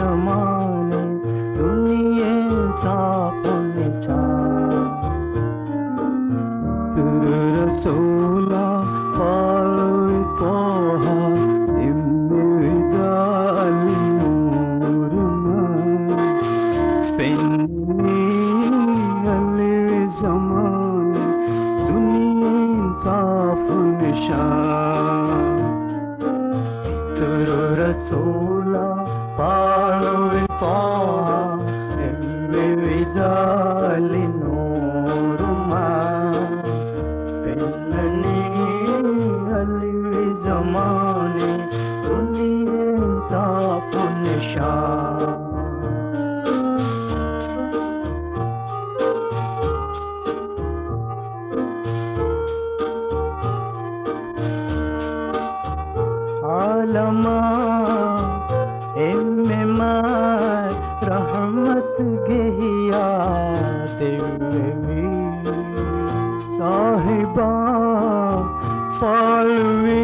जमाने दुनिया साफ निशान रसूला पाल तोहा इम्मे विदाल नूर पेन्नी अले जमाने दुनिया साफ निशान रसूला पाल तोहा इम्मे विदाल नूर जमाने दुनिया साफ निशान आलमा एम्मे मार रहमत गहिया देवी साहिबा पालवी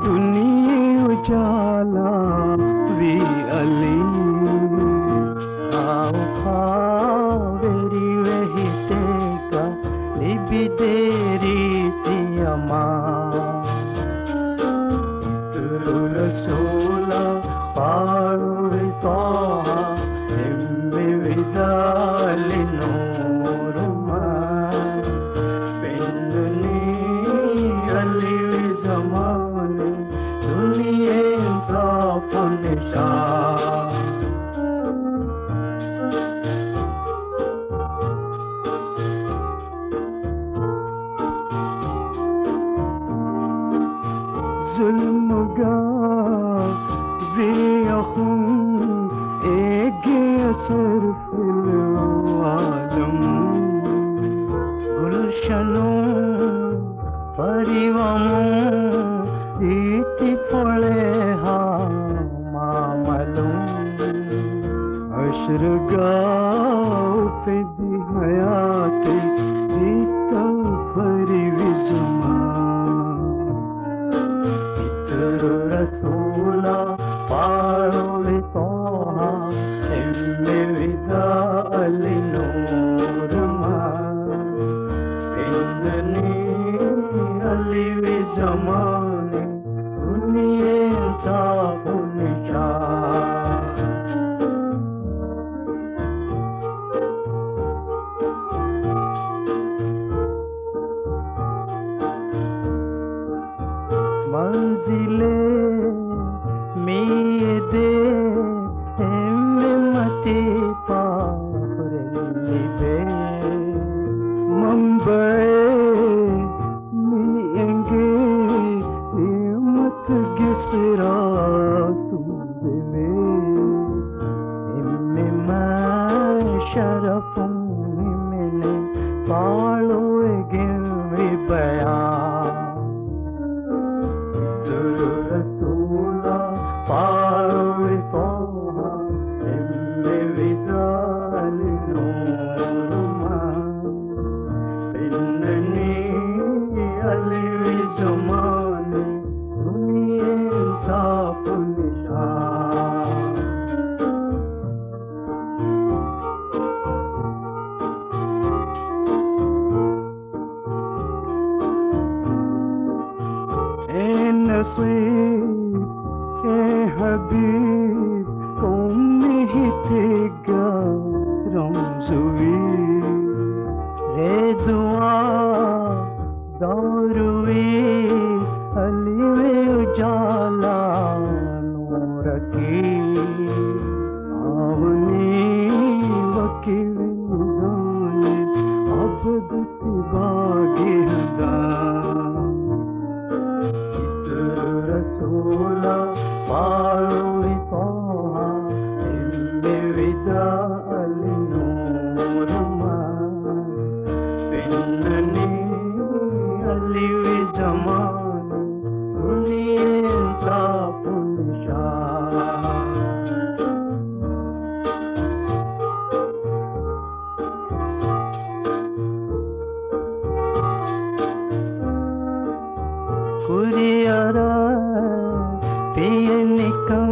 दुनिया उजाला वी अली आओ खावेरी वही तेगा लिबी देरी तियमा रसूला पालवी तोहा इम्मे विदाल नूर जमाने दुनिया साफ निशान जुल्म वे एक असर फिल आलम गुलशनों परिवामों रीति पड़े हा मामलों अशर गाँव पे भी हयाती बीता फरी विजुमा इतर रसूला पारोले तोहा इम्मे विदाल नूर अली जमाने दुनिया साफ निशान मंजिले में दे एम्मे मते पारे लिबे मुंबई गिसरा तुझे इम्मे मैं शरफों मैंने पालो गिर बयान रसूला पालो तोहा इम्मे विदाल नूर इन्नी अली जमाने साफ निशान ए नसीब ए हबीब कौन ही तेगा रमजुई रे दुआ दारुई अली उजाला नूर की आवनी वकील गाने अबद तिबागी रसूला पालवी तोहा इम्मे विदाल नूर पिन्नी अली जमाने दुनिया साफ निशान कुरियारा पियनिकं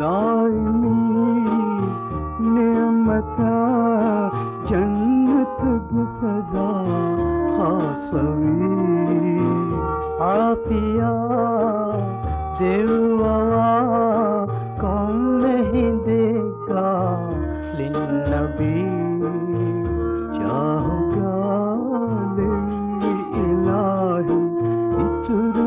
दायमी नेमता जन्नत की सजा खासवी आफिया देवा कौन नहीं देगा लिन्नबी चाहूँगा इलाही इतरू